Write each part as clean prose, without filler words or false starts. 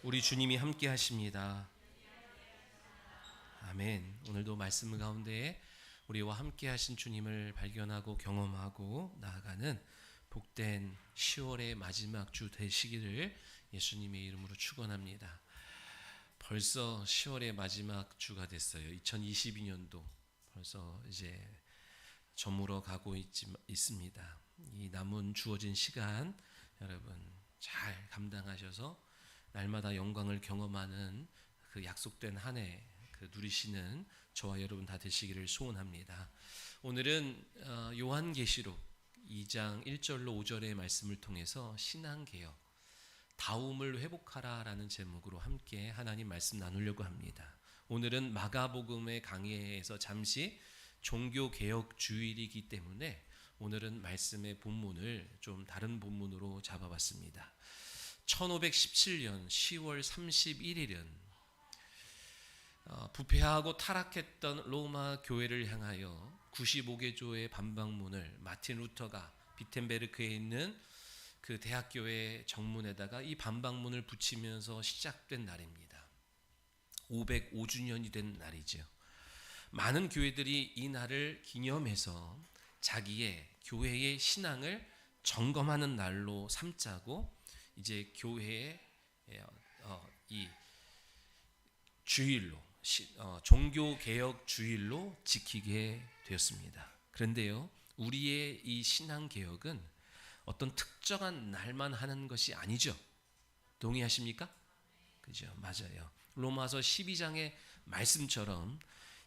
우리 주님이 함께 하십니다. 아멘. 오늘도 말씀 가운데 우리와 함께 하신 주님을 발견하고 경험하고 나아가는 복된 10월의 마지막 주 되시기를 예수님의 이름으로 축원합니다. 벌써 10월의 마지막 주가 됐어요. 2022년도 벌써 이제 저물어 가고 있습니다. 이 남은 주어진 시간 여러분 잘 감당하셔서 날마다 영광을 경험하는 그 약속된 한 해 누리시는 저와 여러분 다 되시기를 소원합니다. 오늘은 요한계시록 2장 1절로 5절의 말씀을 통해서 신앙개혁, 다움을 회복하라라는 제목으로 함께 하나님 말씀 나누려고 합니다. 오늘은 마가복음의 강해에서 잠시 종교개혁 주일이기 때문에 오늘은 말씀의 본문을 좀 다른 본문으로 잡아봤습니다. 1517년 10월 31일은 부패하고 타락했던 로마 교회를 향하여 95개조의 반박문을 마틴 루터가 비텐베르크에 있는 그 대학교의 정문에다가 이 반박문을 붙이면서 시작된 날입니다. 505주년이 된 날이죠. 많은 교회들이 이 날을 기념해서 자기의 교회의 신앙을 점검하는 날로 삼자고 이제 교회의 이 주일로 종교개혁 주일로 지키게 되었습니다. 그런데요, 우리의 이 신앙개혁은 어떤 특정한 날만 하는 것이 아니죠. 동의하십니까? 그죠? 맞아요. 로마서 12장의 말씀처럼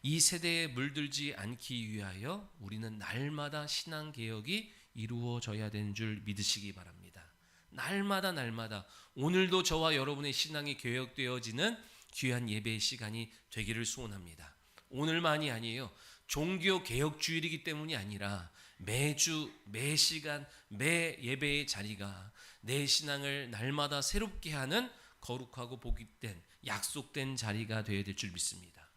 이 세대에 물들지 않기 위하여 우리는 날마다 신앙개혁이 이루어져야 되는 줄 믿으시기 바랍니다. 날마다 오늘도 저와 여러분의 신앙이 개혁되어지는 귀한 예배의 시간이 되기를 소원합니다. 오늘만이 아니에요. 종교개혁주일이기 때문이 아니라 매주, 매 시간, 매 예배의 자리가 내 신앙을 날마다 새롭게 하는 거룩하고 복된 약속된 자리가 되어야 될 줄 믿습니다.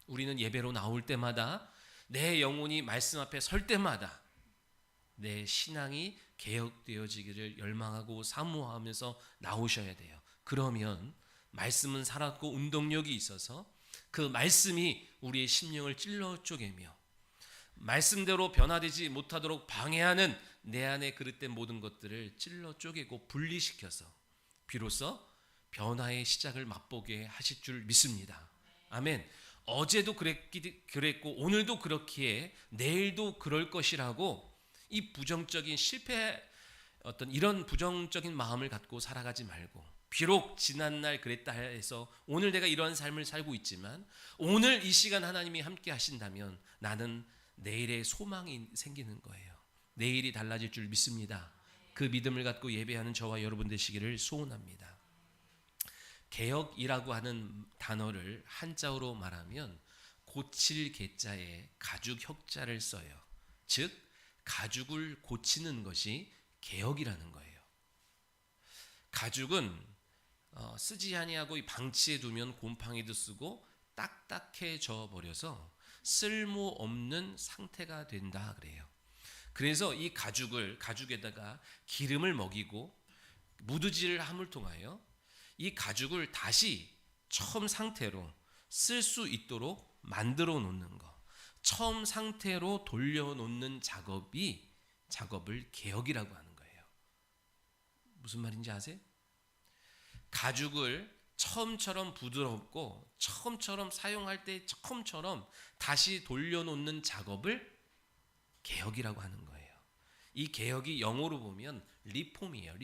우리는 예배로 나올 때마다 내 영혼이 말씀 앞에 설 때마다 내 신앙이 개혁되어지기를 열망하고 사모하면서 나오셔야 돼요. 그러면 말씀은 살았고 운동력이 있어서 그 말씀이 우리의 심령을 찔러 쪼개며 말씀대로 변화되지 못하도록 방해하는 내 안에 그릇된 모든 것들을 찔러 쪼개고 분리시켜서 비로소 변화의 시작을 맛보게 하실 줄 믿습니다. 아멘. 어제도 그랬고 오늘도 그렇기에 내일도 그럴 것이라고 이 부정적인 실패 어떤 이런 부정적인 마음을 갖고 살아가지 말고 비록 지난날 그랬다 해서 오늘 내가 이러한 삶을 살고 있지만 오늘 이 시간 하나님이 함께 하신다면 나는 내일의 소망이 생기는 거예요. 내일이 달라질 줄 믿습니다. 그 믿음을 갖고 예배하는 저와 여러분 되시기를 소원합니다. 개혁이라고 하는 단어를 한자어로 말하면 고칠 개자에 가죽 혁자를 써요. 즉 가죽을 고치는 것이 개혁이라는 거예요. 가죽은 쓰지 아니하고 방치해 두면 곰팡이도 쓰고 딱딱해져 버려서 쓸모없는 상태가 된다 그래요. 그래서 이 가죽에다가 기름을 먹이고 무드질을 함을 통하여 이 가죽을 다시 처음 상태로 쓸 수 있도록 만들어 놓는 것, 처음 상태로 돌려놓는 작업을 개혁이라고 하는 거예요. 무슨 말인지 아세요? 가죽을 처음처럼 부드럽고 처음처럼 사용할 때 처음처럼 다시 돌려놓는 작업을 개혁이라고 하는 거예요. 이 개혁이 영어로 보면 리폼이에요.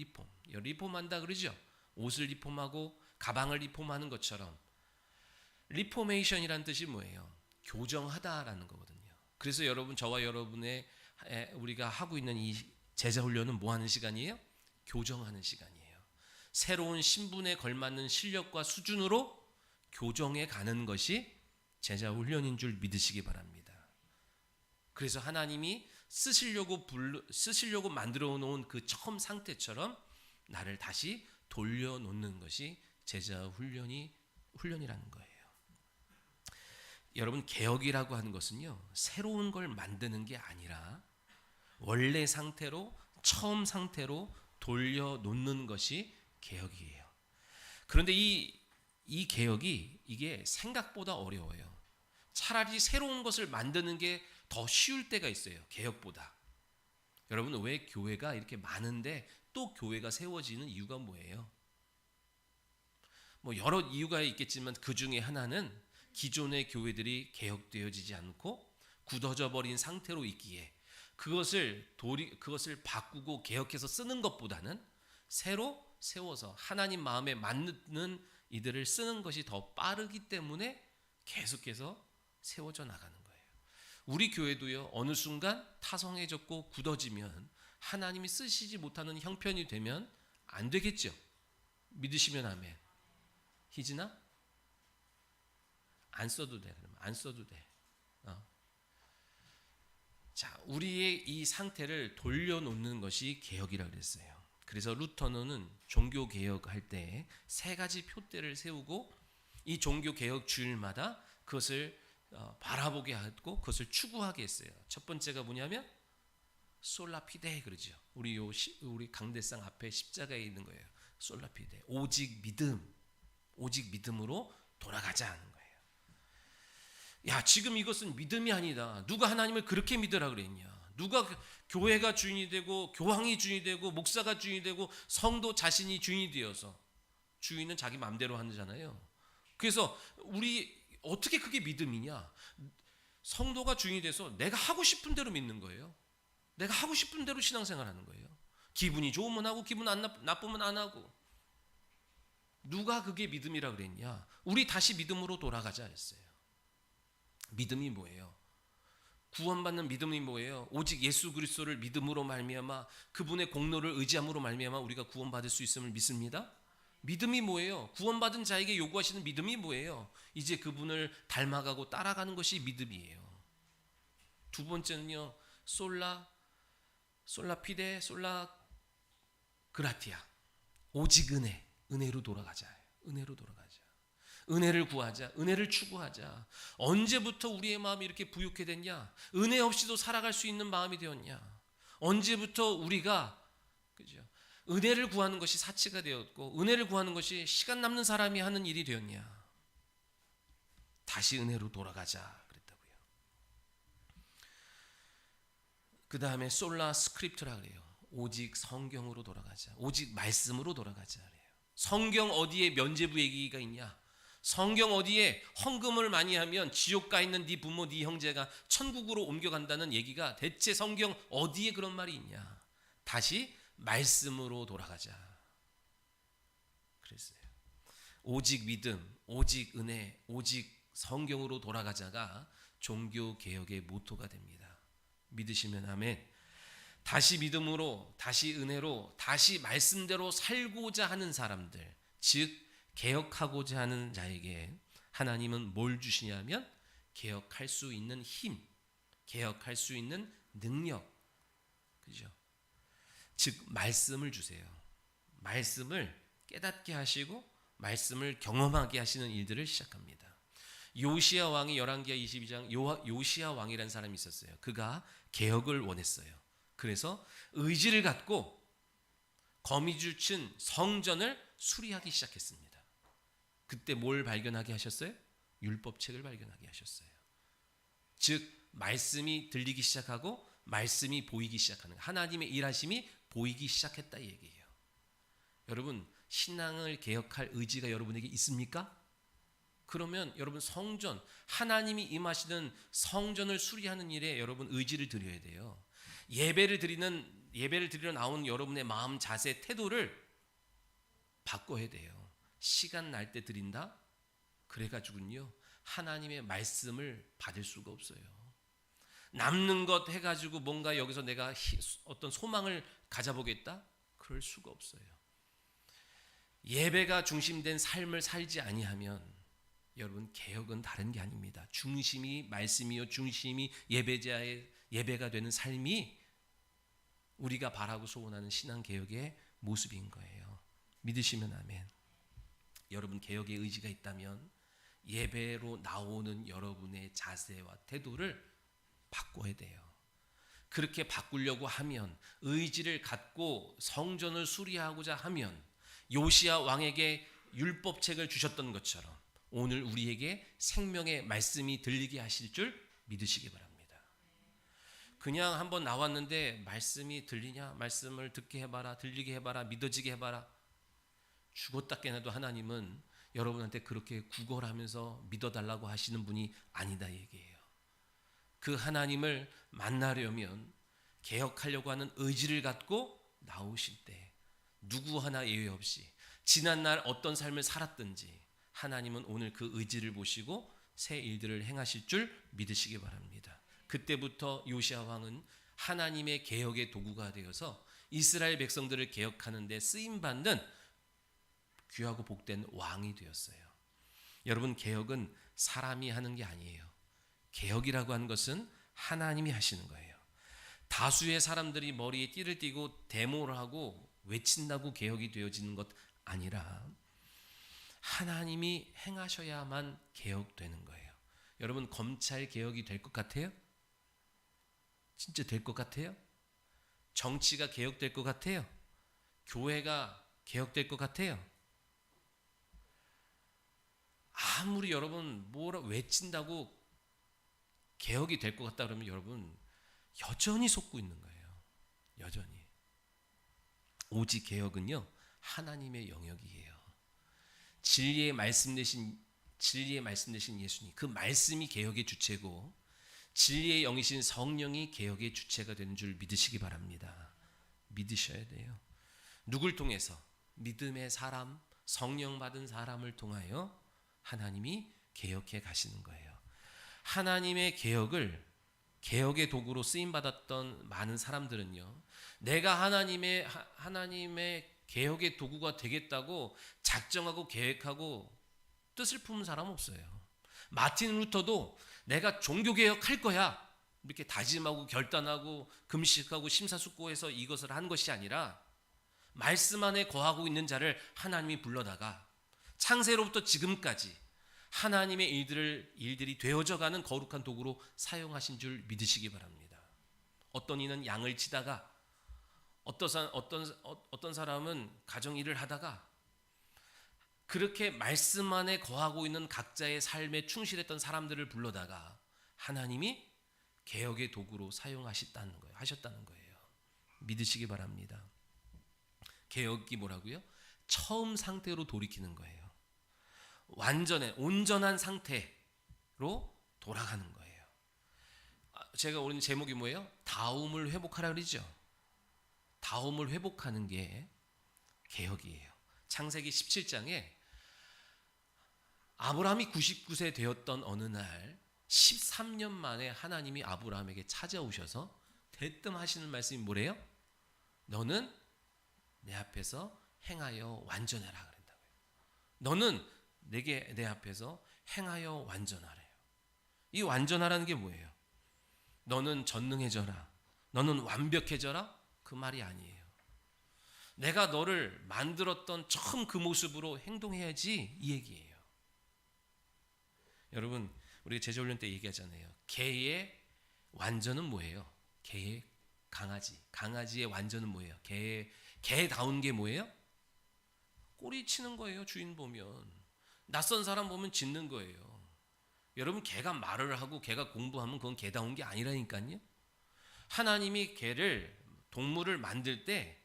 리폼한다 그러죠. 옷을 리폼하고 가방을 리폼하는 것처럼 리포메이션이란 뜻이 뭐예요? 교정하다라는 거거든요. 그래서 여러분 저와 여러분의 우리가 하고 있는 이 제자 훈련은 뭐 하는 시간이에요? 교정하는 시간이에요. 새로운 신분에 걸맞는 실력과 수준으로 교정해 가는 것이 제자 훈련인 줄 믿으시기 바랍니다. 그래서 하나님이 쓰시려고 만들어 놓은 그 처음 상태처럼 나를 다시 돌려놓는 것이 제자 훈련이라는 거예요. 여러분 개혁이라고 하는 것은요 새로운 걸 만드는 게 아니라 원래 상태로 처음 상태로 돌려놓는 것이 개혁이에요. 그런데 이 개혁이 이게 생각보다 어려워요. 차라리 새로운 것을 만드는 게 더 쉬울 때가 있어요. 개혁보다. 여러분, 왜 교회가 이렇게 많은데 또 교회가 세워지는 이유가 뭐예요? 뭐 여러 이유가 있겠지만 그 중에 하나는 기존의 교회들이 개혁되어지지 않고 굳어져 버린 상태로 있기에 그것을 바꾸고 개혁해서 쓰는 것보다는 새로 세워서 하나님 마음에 맞는 이들을 쓰는 것이 더 빠르기 때문에 계속해서 세워져 나가는 거예요. 우리 교회도요, 어느 순간 타성해졌고 굳어지면 하나님이 쓰시지 못하는 형편이 되면 안 되겠죠. 믿으시면 아멘. 희진아? 안 써도 돼. 그러면 안 써도 돼. 자, 우리의 이 상태를 돌려놓는 것이 개혁이라고 그랬어요. 그래서 루터는 종교 개혁할 때 세 가지 표대를 세우고 이 종교 개혁 주일마다 그것을 바라보게 하고 그것을 추구하게 했어요. 첫 번째가 뭐냐면 솔라피데 그러죠. 우리 강대상 앞에 십자가에 있는 거예요. 솔라피데. 오직 믿음으로 돌아가자 하는 거예요. 야, 지금 이것은 믿음이 아니다. 누가 하나님을 그렇게 믿으라 그랬냐? 누가 교회가 주인이 되고 교황이 주인이 되고 목사가 주인이 되고 성도 자신이 주인이 되어서, 주인은 자기 마음대로 하잖아요. 그래서 우리 어떻게 그게 믿음이냐? 성도가 주인이 돼서 내가 하고 싶은 대로 믿는 거예요. 내가 하고 싶은 대로 신앙생활하는 거예요. 기분이 좋으면 하고 기분 나쁘면 안 하고. 누가 그게 믿음이라 그랬냐? 우리 다시 믿음으로 돌아가자 했어요. 믿음이 뭐예요? 구원받는 믿음이 뭐예요? 오직 예수 그리스도를 믿음으로 말미암아 그분의 공로를 의지함으로 말미암아 우리가 구원받을 수 있음을 믿습니다. 믿음이 뭐예요? 구원받은 자에게 요구하시는 믿음이 뭐예요? 이제 그분을 닮아가고 따라가는 것이 믿음이에요. 두 번째는요, 솔라피데 솔라 그라티아. 오직 은혜로 돌아가자. 은혜로 돌아가자. 은혜를 구하자. 은혜를 추구하자. 언제부터 우리의 마음이 이렇게 부유케 됐냐? 은혜 없이도 살아갈 수 있는 마음이 되었냐? 언제부터 우리가, 그죠? 은혜를 구하는 것이 사치가 되었고 은혜를 구하는 것이 시간 남는 사람이 하는 일이 되었냐? 다시 은혜로 돌아가자 그랬다고요. 그 다음에 솔라 스크립트라 그래요. 오직 성경으로 돌아가자. 오직 말씀으로 돌아가자 그래요. 성경 어디에 면죄부 얘기가 있냐? 성경 어디에 헌금을 많이 하면 지옥 가 있는 네 부모 네 형제가 천국으로 옮겨간다는 얘기가 대체 성경 어디에 그런 말이 있냐? 다시 말씀으로 돌아가자 그랬어요. 오직 믿음, 오직 은혜, 오직 성경으로 돌아가자가 종교 개혁의 모토가 됩니다. 믿으시면 아멘. 다시 믿음으로, 다시 은혜로, 다시 말씀대로 살고자 하는 사람들, 즉 개혁하고자 하는 자에게 하나님은 뭘 주시냐면 개혁할 수 있는 힘, 개혁할 수 있는 능력, 그죠? 즉 말씀을 주세요. 말씀을 깨닫게 하시고 말씀을 경험하게 하시는 일들을 시작합니다. 요시야 왕이 열왕기하 22장 요시야 왕이라는 사람이 있었어요. 그가 개혁을 원했어요. 그래서 의지를 갖고 거미줄 친 성전을 수리하기 시작했습니다. 그때 뭘 발견하게 하셨어요? 율법책을 발견하게 하셨어요. 즉 말씀이 들리기 시작하고 말씀이 보이기 시작하는, 하나님의 일하심이 보이기 시작했다 이 얘기예요. 여러분, 신앙을 개혁할 의지가 여러분에게 있습니까? 그러면 여러분 성전, 하나님이 임하시는 성전을 수리하는 일에 여러분 의지를 드려야 돼요. 예배를 드리러 나온 여러분의 마음, 자세, 태도를 바꿔야 돼요. 시간 날 때 드린다? 그래가지고는요 하나님의 말씀을 받을 수가 없어요. 남는 것 해가지고 뭔가 여기서 내가 어떤 소망을 가져보겠다? 그럴 수가 없어요. 예배가 중심된 삶을 살지 아니하면 여러분 개혁은 다른 게 아닙니다. 중심이 말씀이요 중심이 예배자의 예배가 되는 삶이 우리가 바라고 소원하는 신앙개혁의 모습인 거예요. 믿으시면 아멘. 여러분 개혁의 의지가 있다면 예배로 나오는 여러분의 자세와 태도를 바꿔야 돼요. 그렇게 바꾸려고 하면, 의지를 갖고 성전을 수리하고자 하면 요시야 왕에게 율법책을 주셨던 것처럼 오늘 우리에게 생명의 말씀이 들리게 하실 줄 믿으시기 바랍니다. 그냥 한번 나왔는데 말씀이 들리냐? 말씀을 듣게 해봐라, 들리게 해봐라, 믿어지게 해봐라. 죽었다 깨나도 하나님은 여러분한테 그렇게 구걸하면서 믿어달라고 하시는 분이 아니다 얘기예요. 그 하나님을 만나려면 개혁하려고 하는 의지를 갖고 나오실 때 누구 하나 예외 없이 지난날 어떤 삶을 살았든지 하나님은 오늘 그 의지를 보시고 새 일들을 행하실 줄 믿으시기 바랍니다. 그때부터 요시야 왕은 하나님의 개혁의 도구가 되어서 이스라엘 백성들을 개혁하는 데 쓰임받는 귀하고 복된 왕이 되었어요. 여러분, 개혁은 사람이 하는 게 아니에요. 개혁이라고 하는 것은 하나님이 하시는 거예요. 다수의 사람들이 머리에 띠를 띠고 데모를 하고 외친다고 개혁이 되어지는 것 아니라 하나님이 행하셔야만 개혁되는 거예요. 여러분, 검찰 개혁이 될 것 같아요? 진짜 될 것 같아요? 정치가 개혁될 것 같아요? 교회가 개혁될 것 같아요? 아무리 여러분 뭐라 외친다고 개혁이 될 것 같다 그러면 여러분 여전히 속고 있는 거예요. 여전히. 오직 개혁은요 하나님의 영역이에요. 진리의 말씀 되신 예수님, 그 말씀이 개혁의 주체고 진리의 영이신 성령이 개혁의 주체가 되는 줄 믿으시기 바랍니다. 믿으셔야 돼요. 누굴 통해서? 믿음의 사람, 성령 받은 사람을 통하여 하나님이 개혁해 가시는 거예요. 하나님의 개혁의 도구로 쓰임 받았던 많은 사람들은요, 내가 하나님의 개혁의 도구가 되겠다고 작정하고 계획하고 뜻을 품은 사람 없어요. 마틴 루터도 내가 종교 개혁할 거야 이렇게 다짐하고 결단하고 금식하고 심사숙고해서 이것을 한 것이 아니라 말씀 안에 거하고 있는 자를 하나님이 불러다가 창세로부터 지금까지 하나님의 일들이 되어져가는 거룩한 도구로 사용하신 줄 믿으시기 바랍니다. 어떤 이는 양을 치다가 어떤 사람은 가정 일을 하다가 그렇게 말씀 안에 거하고 있는 각자의 삶에 충실했던 사람들을 불러다가 하나님이 개혁의 도구로 사용하셨다는 거예요. 믿으시기 바랍니다. 개혁이 뭐라고요? 처음 상태로 돌이키는 거예요. 온전한 상태로 돌아가는 거예요. 제가 오늘 제목이 뭐예요? 다움을 회복하라 그러죠. 다움을 회복하는 게 개혁이에요. 창세기 17장에 아브라함이 99세 되었던 어느 날 13년 만에 하나님이 아브라함에게 찾아오셔서 대뜸 하시는 말씀이 뭐래요? 너는 내 앞에서 행하여 완전해라 그런다고요. 너는 내 앞에서 행하여 완전하래요. 이 완전하라는 게 뭐예요? 너는 전능해져라, 너는 완벽해져라, 그 말이 아니에요. 내가 너를 만들었던 처음 그 모습으로 행동해야지, 이 얘기예요. 여러분, 우리가 제자훈련 때 얘기하잖아요. 개의 완전은 뭐예요? 개의 강아지의 완전은 뭐예요? 개다운 게 뭐예요? 꼬리 치는 거예요. 주인 보면 낯선 사람 보면 짖는 거예요. 여러분, 개가 말을 하고 개가 공부하면 그건 개다운 게 아니라니까요. 하나님이 동물을 만들 때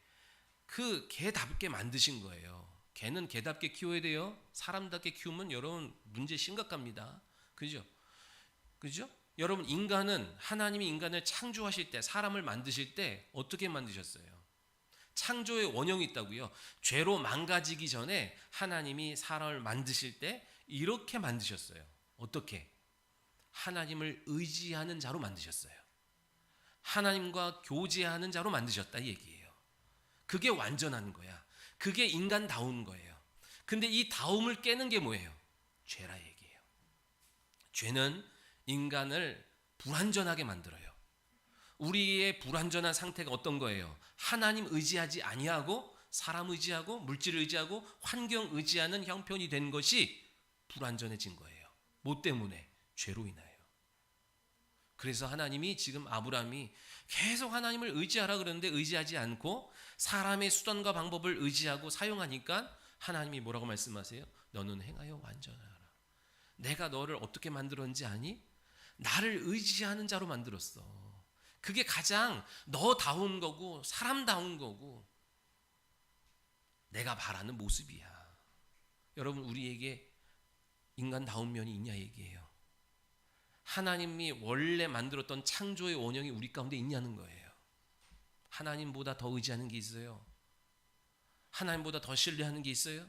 그 개답게 만드신 거예요. 개는 개답게 키워야 돼요. 사람답게 키우면 여러분 문제 심각합니다. 그죠? 여러분, 하나님이 인간을 창조하실 때, 사람을 만드실 때 어떻게 만드셨어요? 창조의 원형이 있다고요. 죄로 망가지기 전에 하나님이 사람을 만드실 때 이렇게 만드셨어요. 어떻게? 하나님을 의지하는 자로 만드셨어요. 하나님과 교제하는 자로 만드셨다 이 얘기예요. 그게 완전한 거야. 그게 인간다운 거예요. 근데 이 다움을 깨는 게 뭐예요? 죄라 얘기예요. 죄는 인간을 불완전하게 만들어요. 우리의 불완전한 상태가 어떤 거예요? 하나님 의지하지 아니하고 사람 의지하고 물질 의지하고 환경 의지하는 형편이 된 것이 불완전해진 거예요. 뭐 때문에? 죄로 인하여. 그래서 하나님이 지금 아브라함이 계속 하나님을 의지하라 그러는데 의지하지 않고 사람의 수단과 방법을 의지하고 사용하니까 하나님이 뭐라고 말씀하세요? 너는 행하여 완전하라. 내가 너를 어떻게 만들었는지 아니? 나를 의지하는 자로 만들었어. 그게 가장 너다운 거고 사람다운 거고 내가 바라는 모습이야. 여러분, 우리에게 인간다운 면이 있냐 얘기예요. 하나님이 원래 만들었던 창조의 원형이 우리 가운데 있냐는 거예요. 하나님보다 더 의지하는 게 있어요? 하나님보다 더 신뢰하는 게 있어요?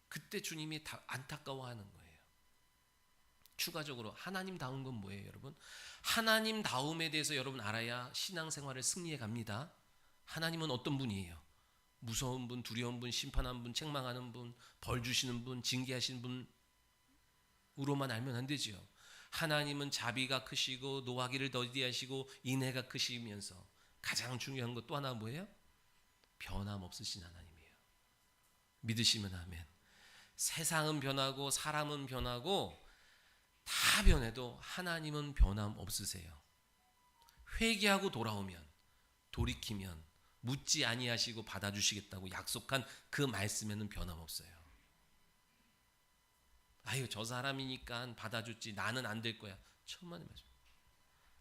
그때 주님이 다 안타까워하는 거예요. 추가적으로 하나님다운 건 뭐예요, 여러분? 하나님다움에 대해서 여러분 알아야 신앙생활을 승리해 갑니다. 하나님은 어떤 분이에요? 무서운 분, 두려운 분, 심판하는 분, 책망하는 분, 벌 주시는 분, 징계하시는 분으로만 알면 안 되죠. 하나님은 자비가 크시고 노하기를 더디하시고 인애가 크시면서 가장 중요한 것 또 하나 뭐예요? 변함없으신 하나님이에요. 믿으시면 아멘. 세상은 변하고 사람은 변하고 다 변해도 하나님은 변함없으세요. 회개하고 돌아오면, 돌이키면 묻지 아니하시고 받아주시겠다고 약속한 그 말씀에는 변함없어요. 아유, 저 사람이니까 받아줬지 나는 안 될 거야. 천만의 말씀.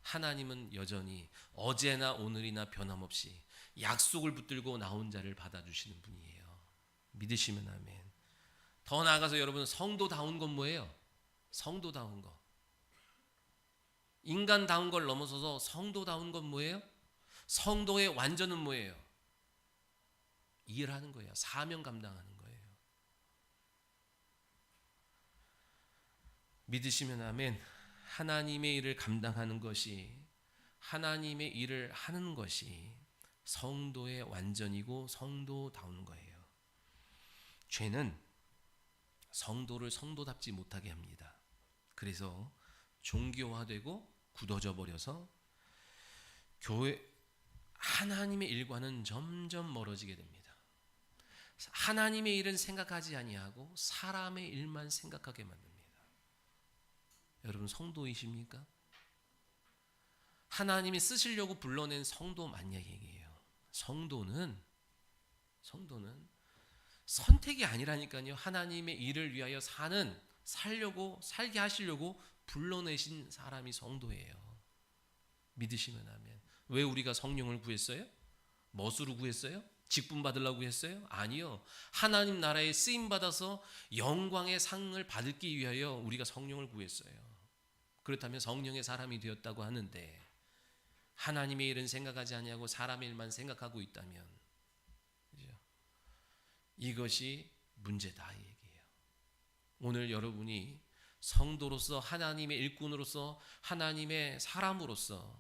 하나님은 여전히 어제나 오늘이나 변함없이 약속을 붙들고 나온 자를 받아주시는 분이에요. 믿으시면 아멘. 더 나아가서 여러분, 성도다운 건 뭐예요? 성도다운 거. 인간다운 걸 넘어서서 성도다운 건 뭐예요? 성도의 완전은 뭐예요? 일하는 거예요. 사명 감당하는 거예요. 믿으시면 아멘. 하나님의 일을 감당하는 것이, 하나님의 일을 하는 것이 성도의 완전이고 성도다운 거예요. 죄는 성도를 성도답지 못하게 합니다. 그래서 종교화되고 굳어져 버려서 교회 하나님의 일과는 점점 멀어지게 됩니다. 하나님의 일은 생각하지 아니하고 사람의 일만 생각하게 만듭니다. 여러분, 성도이십니까? 하나님이 쓰시려고 불러낸 성도 맞냐 얘기예요. 성도는 선택이 아니라니까요. 하나님의 일을 위하여 살게 하시려고 불러내신 사람이 성도예요. 믿으시면 아멘. 왜 우리가 성령을 구했어요? 멋으로 구했어요? 직분 받으려고 했어요? 아니요. 하나님 나라에 쓰임 받아서 영광의 상을 받기 위하여 우리가 성령을 구했어요. 그렇다면 성령의 사람이 되었다고 하는데 하나님의 일은 생각하지 아니하고 사람의 일만 생각하고 있다면, 그죠? 이것이 문제다 이 얘기예요. 오늘 여러분이 성도로서, 하나님의 일꾼으로서, 하나님의 사람으로서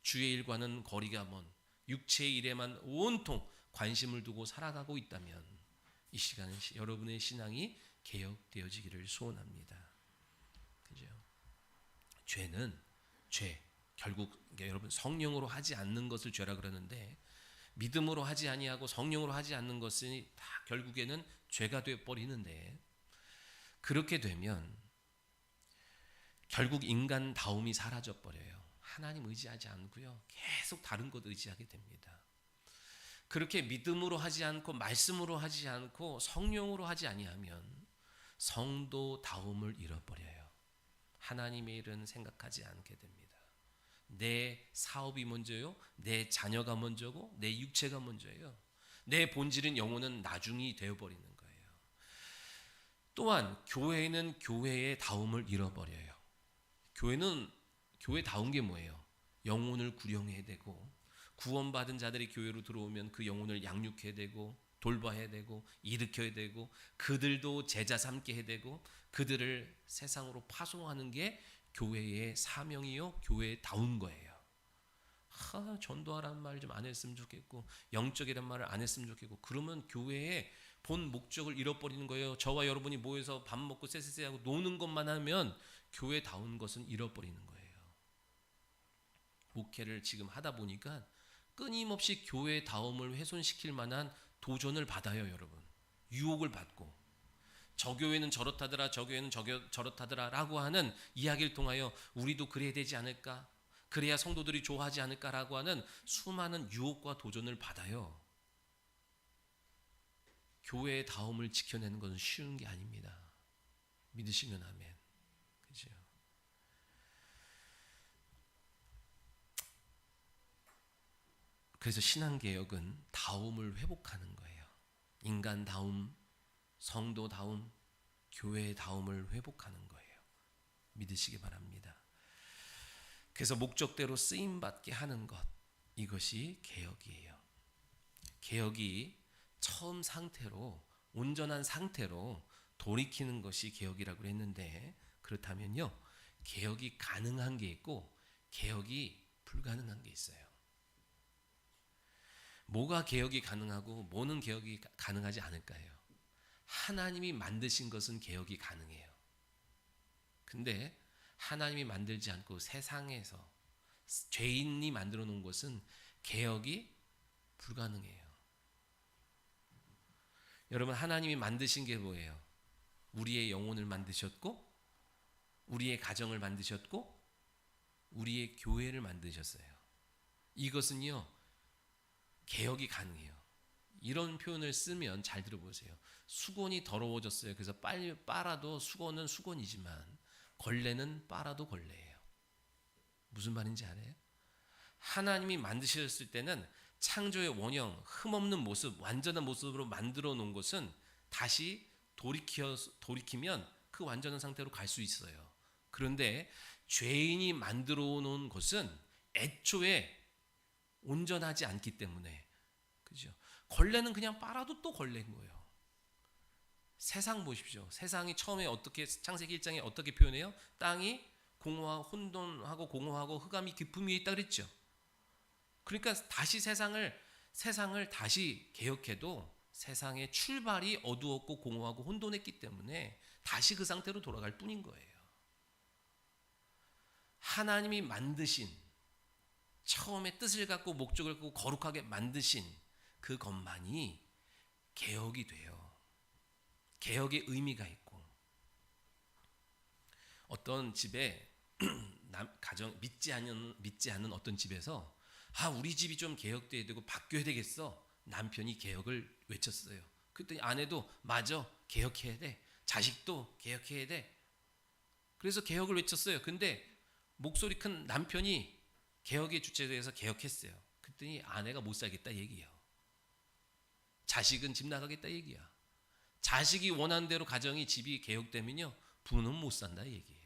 주의 일과는 거리가 먼 육체의 일에만 온통 관심을 두고 살아가고 있다면 이 시간은 여러분의 신앙이 개혁되어지기를 소원합니다. 그죠? 죄는 결국 여러분 성령으로 하지 않는 것을 죄라 그러는데, 믿음으로 하지 아니하고 성령으로 하지 않는 것은 다 결국에는 죄가 되어 버리는데, 그렇게 되면 결국 인간다움이 사라져 버려요. 하나님 의지하지 않고요, 계속 다른 것 의지하게 됩니다. 그렇게 믿음으로 하지 않고 말씀으로 하지 않고 성령으로 하지 아니하면 성도다움을 잃어버려요. 하나님의 일은 생각하지 않게 됩니다. 내 사업이 먼저요, 내 자녀가 먼저고 내 육체가 먼저예요. 내 본질은 영혼은 나중이 되어버리는 거예요. 또한 교회는 교회의 다움을 잃어버려요. 교회다운 게 뭐예요? 영혼을 구령해야 되고, 구원받은 자들이 교회로 들어오면 그 영혼을 양육해야 되고, 돌봐야 되고, 일으켜야 되고, 그들도 제자 삼게 해야 되고, 그들을 세상으로 파송하는 게 교회의 사명이요, 교회다운 거예요. 전도하라는 말 좀 안 했으면 좋겠고, 영적이란 말을 안 했으면 좋겠고, 그러면 교회의 본 목적을 잃어버리는 거예요. 저와 여러분이 모여서 밥 먹고 쎄쎄쎄하고 노는 것만 하면 교회다운 것은 잃어버리는 거예요. 목회를 지금 하다 보니까 끊임없이 교회다움을 훼손시킬 만한 도전을 받아요, 여러분. 유혹을 받고, 저 교회는 저렇다더라, 저 교회는 저렇다더라 라고 하는 이야기를 통하여 우리도 그래야 되지 않을까, 그래야 성도들이 좋아하지 않을까라고 하는 수많은 유혹과 도전을 받아요. 교회의 다움을 지켜내는 것은 쉬운 게 아닙니다. 믿으시면 아멘. 그죠? 그래서 신앙개혁은 다움을 회복하는 거예요. 인간 다움, 성도 다움, 교회의 다움을 회복하는 거예요. 믿으시기 바랍니다. 그래서 목적대로 쓰임받게 하는 것, 이것이 개혁이에요. 개혁이 처음 상태로, 온전한 상태로 돌이키는 것이 개혁이라고 했는데, 그렇다면요, 개혁이 가능한 게 있고 개혁이 불가능한 게 있어요. 뭐가 개혁이 가능하고 뭐는 개혁이 가능하지 않을까요? 하나님이 만드신 것은 개혁이 가능해요. 근데 하나님이 만들지 않고 세상에서 죄인이 만들어 놓은 것은 개혁이 불가능해요. 여러분, 하나님이 만드신 게 뭐예요? 우리의 영혼을 만드셨고, 우리의 가정을 만드셨고, 우리의 교회를 만드셨어요. 이것은요, 개혁이 가능해요. 이런 표현을 쓰면 잘 들어보세요. 수건이 더러워졌어요. 그래서 빨리 빨아도 수건은 수건이지만 걸레는 빨아도 걸레예요. 무슨 말인지 알아요? 하나님이 만드셨을 때는 창조의 원형, 흠없는 모습, 완전한 모습으로 만들어 놓은 것은 다시 돌이키면 그 완전한 상태로 갈 수 있어요. 그런데 죄인이 만들어 놓은 것은 애초에 온전하지 않기 때문에, 그죠? 걸레는 그냥 빨아도 또 걸레인 거예요. 세상 보십시오. 세상이 처음에 어떻게, 창세기 1장에 어떻게 표현해요? 땅이 혼돈하고 공허하고 흑암이 깊음 위에 있다 그랬죠. 그러니까 다시 세상을 다시 개혁해도 세상의 출발이 어두웠고 공허하고 혼돈했기 때문에 다시 그 상태로 돌아갈 뿐인 거예요. 하나님이 만드신, 처음에 뜻을 갖고 목적을 갖고 거룩하게 만드신 그 것만이 개혁이 돼요. 개혁의 의미가 있고, 어떤 집에 가정 믿지 않는 어떤 집에서 우리 집이 좀 개혁돼야 되고 바뀌어야 되겠어. 남편이 개혁을 외쳤어요. 그랬더니 아내도 맞아, 개혁해야 돼. 자식도 개혁해야 돼. 그래서 개혁을 외쳤어요. 근데 목소리 큰 남편이 개혁의 주체에서 개혁했어요. 그랬더니 아내가 못 살겠다 얘기예요. 자식은 집 나가겠다 얘기야. 자식이 원하는 대로 가정이, 집이 개혁되면요, 부는 못 산다 얘기예요.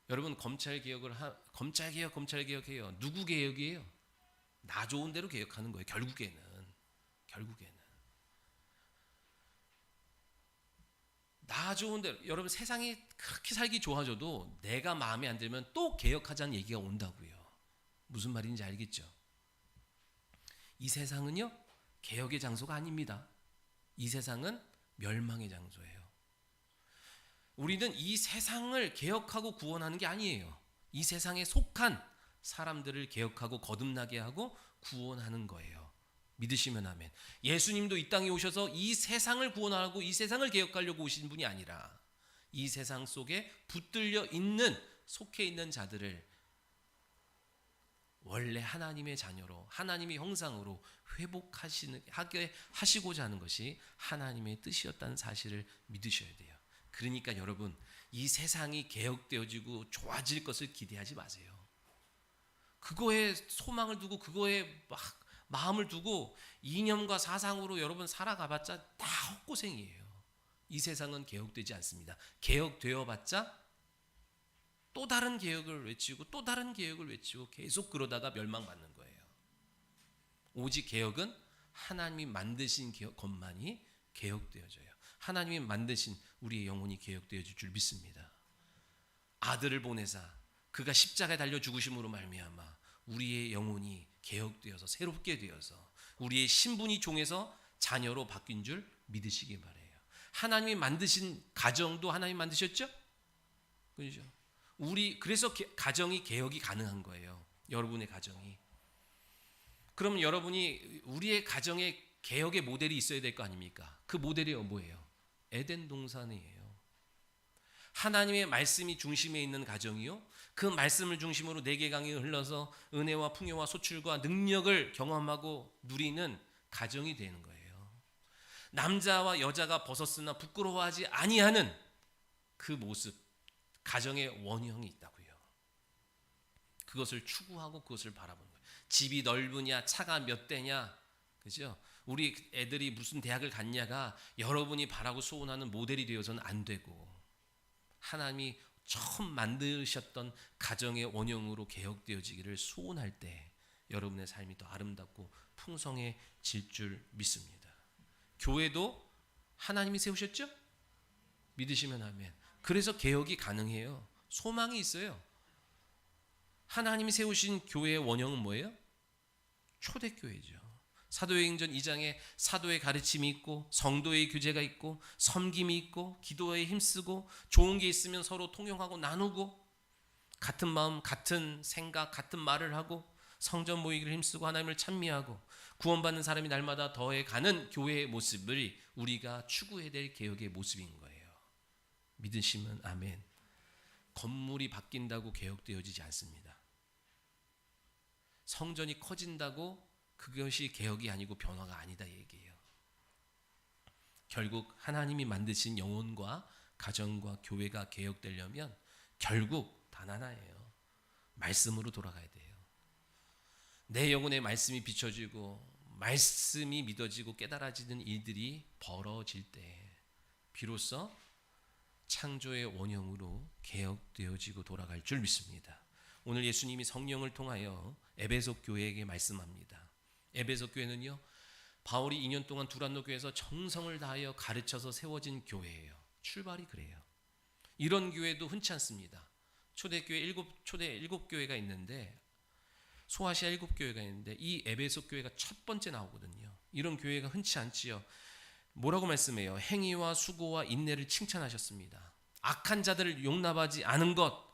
여러분, 검찰 개혁해요. 누구 개혁이에요? 나 좋은 대로 개혁하는 거예요. 결국에는 나 좋은 대로. 여러분, 세상이 그렇게 살기 좋아져도 내가 마음에 안 들면 또 개혁하자는 얘기가 온다고요. 무슨 말인지 알겠죠? 이 세상은요, 개혁의 장소가 아닙니다. 이 세상은 멸망의 장소예요. 우리는 이 세상을 개혁하고 구원하는 게 아니에요. 이 세상에 속한 사람들을 개혁하고 거듭나게 하고 구원하는 거예요. 믿으시면 아멘. 예수님도 이 땅에 오셔서 이 세상을 구원하고 이 세상을 개혁하려고 오신 분이 아니라 이 세상 속에 붙들려 있는, 속해 있는 자들을 원래 하나님의 자녀로, 하나님의 형상으로 회복하게 하시고자 하는 것이 하나님의 뜻이었다는 사실을 믿으셔야 돼요. 그러니까 여러분, 이 세상이 개혁되어지고 좋아질 것을 기대하지 마세요. 그거에 소망을 두고, 그거에 막 마음을 두고 이념과 사상으로 여러분 살아가봤자 다 헛고생이에요. 이 세상은 개혁되지 않습니다. 개혁되어봤자 또 다른 개혁을 외치고 또 다른 개혁을 외치고 계속 그러다가 멸망받는 거예요. 오직 개혁은 하나님이 만드신 것만이 개혁되어져요. 하나님이 만드신 우리의 영혼이 개혁되어질 줄 믿습니다. 아들을 보내사 그가 십자가에 달려 죽으심으로 말미암아 우리의 영혼이 개혁되어서 새롭게 되어서 우리의 신분이 종에서 자녀로 바뀐 줄 믿으시기 바라요. 하나님이 만드신 가정도 하나님이 만드셨죠? 그렇죠? 그래서 가정이 개혁이 가능한 거예요. 여러분의 가정이. 그럼 여러분이, 우리의 가정에 개혁의 모델이 있어야 될 거 아닙니까? 그 모델이 뭐예요? 에덴 동산이에요. 하나님의 말씀이 중심에 있는 가정이요, 그 말씀을 중심으로 내게 강이 흘러서 은혜와 풍요와 소출과 능력을 경험하고 누리는 가정이 되는 거예요. 남자와 여자가 벗었으나 부끄러워하지 아니하는 그 모습, 가정의 원형이 있다고요. 그것을 추구하고 그것을 바라보는 거예요. 집이 넓으냐, 차가 몇 대냐, 그죠? 우리 애들이 무슨 대학을 갔냐가 여러분이 바라고 소원하는 모델이 되어서는 안 되고, 하나님이 처음 만드셨던 가정의 원형으로 개혁되어지기를 소원할 때 여러분의 삶이 더 아름답고 풍성해질 줄 믿습니다. 교회도 하나님이 세우셨죠? 믿으시면 아멘. 그래서 개혁이 가능해요. 소망이 있어요. 하나님이 세우신 교회의 원형은 뭐예요? 초대교회죠. 사도행전 2장에 사도의 가르침이 있고 성도의 교제가 있고 섬김이 있고 기도에 힘쓰고 좋은 게 있으면 서로 통용하고 나누고 같은 마음 같은 생각 같은 말을 하고 성전 모이기를 힘쓰고 하나님을 찬미하고 구원받는 사람이 날마다 더해가는 교회의 모습을 우리가 추구해야 될 개혁의 모습인 거예요. 믿으시면 아멘. 건물이 바뀐다고 개혁되어지지 않습니다. 성전이 커진다고 그것이 개혁이 아니고 변화가 아니다 얘기예요. 결국 하나님이 만드신 영혼과 가정과 교회가 개혁되려면 결국 단 하나예요. 말씀으로 돌아가야 돼요. 내 영혼의 말씀이 비춰지고 말씀이 믿어지고 깨달아지는 일들이 벌어질 때 비로소 창조의 원형으로 개혁되어지고 돌아갈 줄 믿습니다. 오늘 예수님이 성령을 통하여 에베소 교회에게 말씀합니다. 에베소 교회는요, 바울이 2년 동안 두란노 교회에서 정성을 다하여 가르쳐서 세워진 교회예요. 출발이 그래요. 이런 교회도 흔치 않습니다. 초대 일곱 교회가 있는데, 소아시아 7교회가 있는데 이 에베소 교회가 첫 번째 나오거든요. 이런 교회가 흔치 않지요. 뭐라고 말씀해요? 행위와 수고와 인내를 칭찬하셨습니다. 악한 자들을 용납하지 않은 것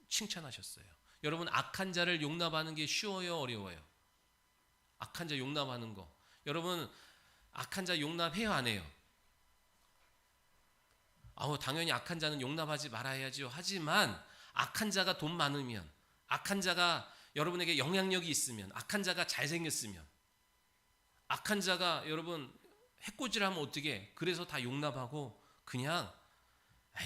칭찬하셨어요. 여러분, 악한 자를 용납하는 게 쉬워요, 어려워요? 악한 자 용납하는 거. 여러분, 악한 자 용납해요, 안 해요? 당연히 악한 자는 용납하지 말아야죠. 하지만 악한 자가 돈 많으면, 악한 자가 여러분에게 영향력이 있으면, 악한 자가 잘생겼으면, 악한 자가 여러분 해코지를 하면 어떻게? 그래서 다 용납하고 그냥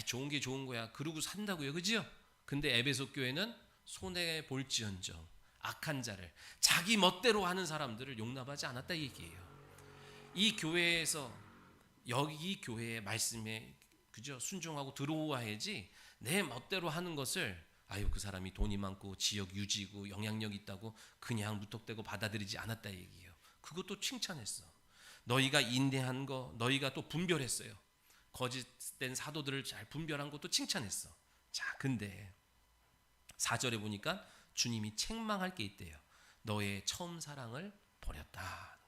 좋은 게 좋은 거야 그러고 산다고요. 그죠? 근데 에베소 교회는 손해 볼지언정 악한 자를, 자기 멋대로 하는 사람들을 용납하지 않았다 얘기예요. 이 교회에서 여기 교회의 말씀에 그죠? 순종하고 들어와야지 내 멋대로 하는 것을 그 사람이 돈이 많고 지역 유지고 영향력 있다고 그냥 무턱대고 받아들이지 않았다 얘기예요. 그것도 칭찬했어. 너희가 인내한 거, 너희가 또 분별했어요. 거짓된 사도들을 잘 분별한 것도 칭찬했어. 자, 근데 4절에 보니까 주님이 책망할 게 있대요. 너의 처음 사랑을 버렸다.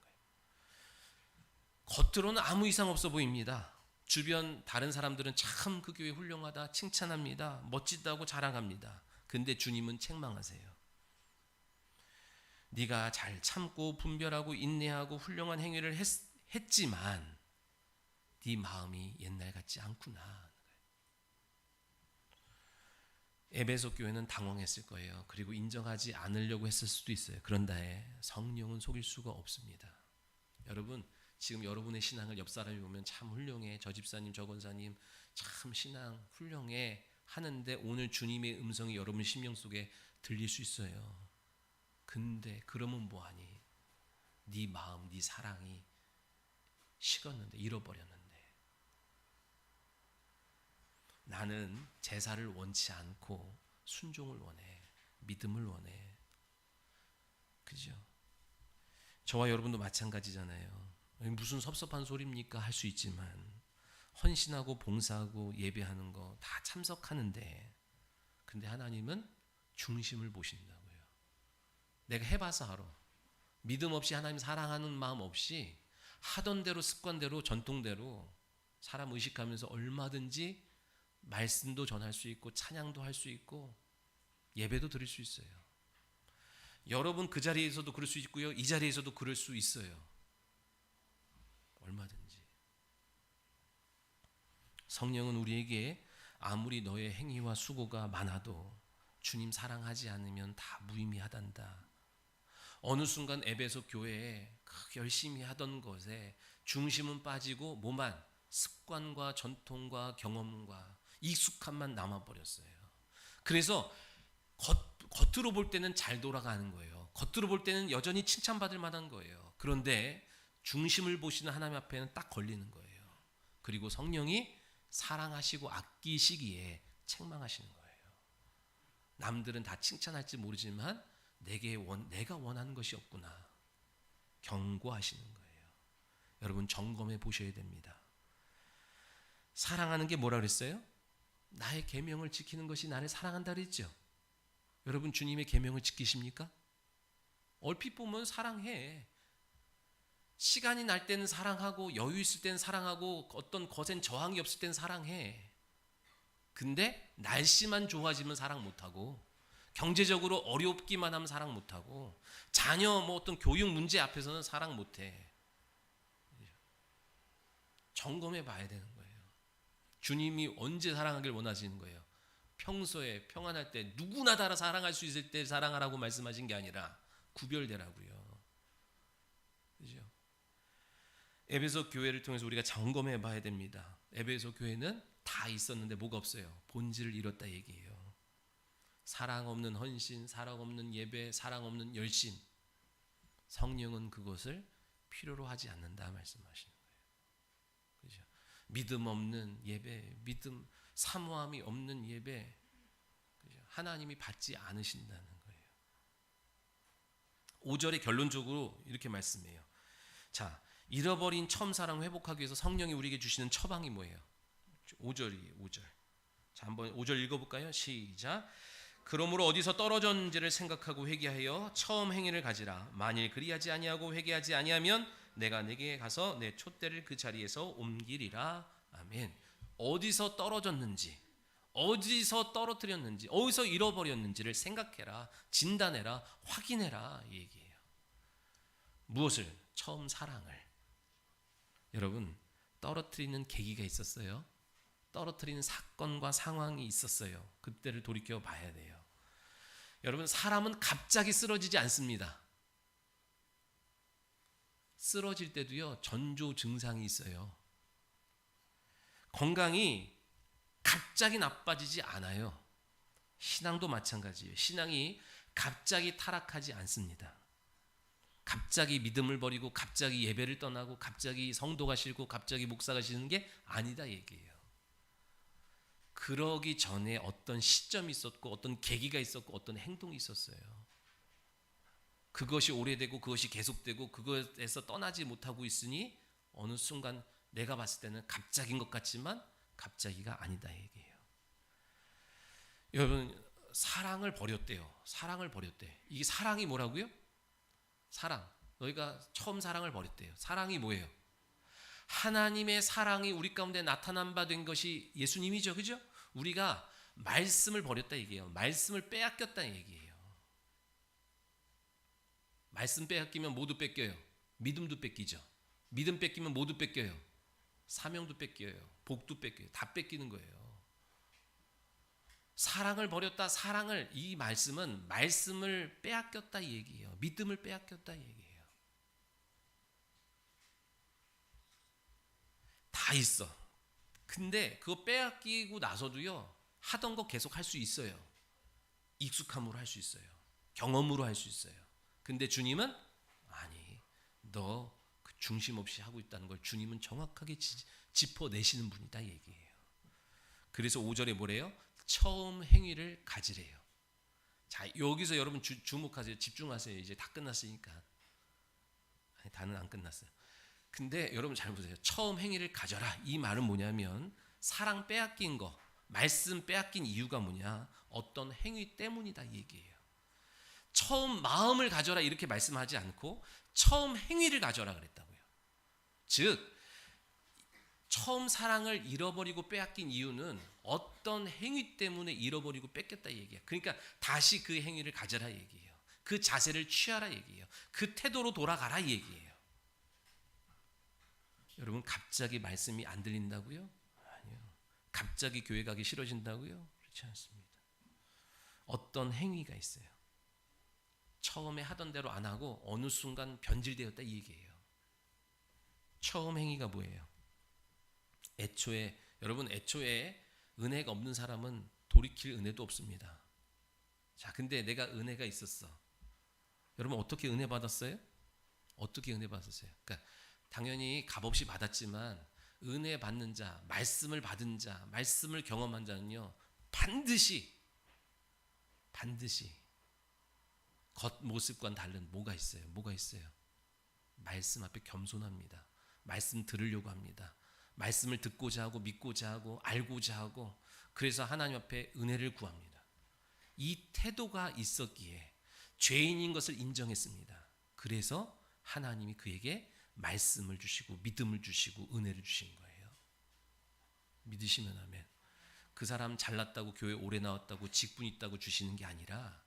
겉으로는 아무 이상 없어 보입니다. 주변 다른 사람들은 참 그 교회 훌륭하다, 칭찬합니다, 멋지다고 자랑합니다. 근데 주님은 책망하세요. 네가 잘 참고 분별하고 인내하고 훌륭한 행위를 했지만 네 마음이 옛날 같지 않구나. 에베소 교회는 당황했을 거예요. 그리고 인정하지 않으려고 했을 수도 있어요. 그런데 성령은 속일 수가 없습니다. 여러분, 지금 여러분의 신앙을 옆 사람이 보면 참 훌륭해, 저 집사님 저 권사님 참 신앙 훌륭해 하는데 오늘 주님의 음성이 여러분 심령 속에 들릴 수 있어요. 근데 그러면 뭐하니? 네 마음, 네 사랑이 식었는데, 잃어버렸는데. 나는 제사를 원치 않고 순종을 원해, 믿음을 원해. 그죠? 저와 여러분도 마찬가지잖아요. 무슨 섭섭한 소리입니까? 할 수 있지만 헌신하고 봉사하고 예배하는 거 다 참석하는데, 근데 하나님은 중심을 보신다고요. 내가 해봐서 알아. 믿음 없이 하나님 사랑하는 마음 없이 하던 대로 습관대로 전통대로 사람 의식하면서 얼마든지 말씀도 전할 수 있고 찬양도 할 수 있고 예배도 드릴 수 있어요. 여러분 그 자리에서도 그럴 수 있고요, 이 자리에서도 그럴 수 있어요. 얼마든지. 성령은 우리에게 아무리 너의 행위와 수고가 많아도 주님 사랑하지 않으면 다 무의미하단다. 어느 순간 에베소 교회에 열심히 하던 것에 중심은 빠지고 뭐만? 습관과 전통과 경험과 익숙함만 남아버렸어요. 그래서 겉으로 볼 때는 잘 돌아가는 거예요. 겉으로 볼 때는 여전히 칭찬받을 만한 거예요. 그런데 중심을 보시는 하나님 앞에는 딱 걸리는 거예요. 그리고 성령이 사랑하시고 아끼시기에 책망하시는 거예요. 남들은 다 칭찬할지 모르지만 내가 원하는 것이 없구나. 경고하시는 거예요. 여러분 점검해 보셔야 됩니다. 사랑하는 게 뭐라 그랬어요? 나의 계명을 지키는 것이 나를 사랑한다 그랬죠. 여러분 주님의 계명을 지키십니까? 얼핏 보면 사랑해. 시간이 날 때는 사랑하고 여유 있을 때는 사랑하고 어떤 거센 저항이 없을 때는 사랑해. 근데 날씨만 좋아지면 사랑 못하고 경제적으로 어렵기만 하면 사랑 못하고 자녀 어떤 교육 문제 앞에서는 사랑 못해. 점검해 봐야 되는 거예요. 주님이 언제 사랑하길 원하시는 거예요? 평소에 평안할 때 누구나 다 사랑할 수 있을 때 사랑하라고 말씀하신 게 아니라 구별되라고요. 그죠? 에베소 교회를 통해서 우리가 점검해 봐야 됩니다. 에베소 교회는 다 있었는데 뭐가 없어요? 본질을 잃었다 얘기예요. 사랑 없는 헌신, 사랑 없는 예배, 사랑 없는 열심. 성령은 그것을 필요로 하지 않는다 말씀하시는 거예요. 그죠? 믿음 없는 예배, 사모함이 없는 예배, 그죠? 하나님이 받지 않으신다는 거예요. 5절에 결론적으로 이렇게 말씀해요. 자, 잃어버린 처음 사랑 회복하기 위해서 성령이 우리에게 주시는 처방이 뭐예요? 5절이에요. 5절. 자, 한번 5절 읽어볼까요? 시작. 그러므로 어디서 떨어졌는지를 생각하고 회개하여 처음 행위를 가지라. 만일 그리하지 아니하고 회개하지 아니하면 내가 내게 가서 내 촛대를 그 자리에서 옮기리라. 아멘. 어디서 떨어졌는지, 어디서 떨어뜨렸는지, 어디서 잃어버렸는지를 생각해라, 진단해라, 확인해라 이 얘기예요. 무엇을? 처음 사랑을. 여러분 떨어뜨리는 계기가 있었어요. 떨어뜨리는 사건과 상황이 있었어요. 그때를 돌이켜 봐야 돼요. 여러분 사람은 갑자기 쓰러지지 않습니다. 쓰러질 때도요 전조 증상이 있어요. 건강이 갑자기 나빠지지 않아요. 신앙도 마찬가지예요. 신앙이 갑자기 타락하지 않습니다. 갑자기 믿음을 버리고 갑자기 예배를 떠나고 갑자기 성도가 싫고 갑자기 목사가 싫은 게 아니다 얘기예요. 그러기 전에 어떤 시점이 있었고 어떤 계기가 있었고 어떤 행동이 있었어요. 그것이 오래되고 그것이 계속되고 그것에서 떠나지 못하고 있으니 어느 순간 내가 봤을 때는 갑자기인 것 같지만 갑자기가 아니다 얘기예요. 여러분 사랑을 버렸대요. 사랑을 버렸대. 이게 사랑이 뭐라고요? 사랑. 너희가 처음 사랑을 버렸대요. 사랑이 뭐예요? 하나님의 사랑이 우리 가운데 나타난 바 된 것이 예수님이죠. 그죠? 우리가 말씀을 버렸다 얘기예요. 말씀을 빼앗겼다 얘기예요. 말씀 빼앗기면 모두 뺏겨요. 믿음도 뺏기죠. 믿음 뺏기면 모두 뺏겨요. 사명도 뺏겨요. 복도 뺏겨요. 다 뺏기는 거예요. 사랑을 버렸다. 이 말씀은 말씀을 빼앗겼다 이 얘기예요. 믿음을 빼앗겼다 이 얘기예요. 다 있어. 근데 그거 빼앗기고 나서도요 하던 거 계속 할 수 있어요. 익숙함으로 할 수 있어요. 경험으로 할 수 있어요. 근데 주님은 아니, 너 그 중심 없이 하고 있다는 걸 주님은 정확하게 짚어내시는 분이다 얘기예요. 그래서 5절에 뭐래요? 처음 행위를 가지래요. 자, 여기서 여러분 주목하세요. 집중하세요. 이제 다 끝났으니까. 아니, 다는 안 끝났어요. 근데 여러분 잘 보세요. 처음 행위를 가져라. 이 말은 뭐냐면 사랑 빼앗긴 거, 말씀 빼앗긴 이유가 뭐냐? 어떤 행위 때문이다 이 얘기예요. 처음 마음을 가져라 이렇게 말씀하지 않고 처음 행위를 가져라 그랬다고요. 즉 처음 사랑을 잃어버리고 빼앗긴 이유는 어떤 행위 때문에 잃어버리고 뺏겼다 얘기예요. 그러니까 다시 그 행위를 가져라 얘기예요. 그 자세를 취하라 얘기예요. 그 태도로 돌아가라 얘기예요. 여러분 갑자기 말씀이 안 들린다고요? 아니요. 갑자기 교회 가기 싫어진다고요? 그렇지 않습니다. 어떤 행위가 있어요. 처음에 하던 대로 안 하고 어느 순간 변질되었다 이 얘기예요. 처음 행위가 뭐예요? 애초에 은혜가 없는 사람은 돌이킬 은혜도 없습니다. 자, 근데 내가 은혜가 있었어. 여러분 어떻게 은혜 받았어요? 어떻게 은혜 받았어요? 그러니까 당연히 값없이 받았지만 은혜 받는 자, 말씀을 받은 자, 말씀을 경험한 자는요 반드시 겉모습과는 다른 뭐가 있어요? 말씀 앞에 겸손합니다. 말씀 들으려고 합니다. 말씀을 듣고자 하고 믿고자 하고 알고자 하고, 그래서 하나님 앞에 은혜를 구합니다. 이 태도가 있었기에 죄인인 것을 인정했습니다. 그래서 하나님이 그에게 말씀을 주시고 믿음을 주시고 은혜를 주신 거예요. 믿으시면 아멘. 그 사람 잘났다고 교회 오래 나왔다고 직분 있다고 주시는 게 아니라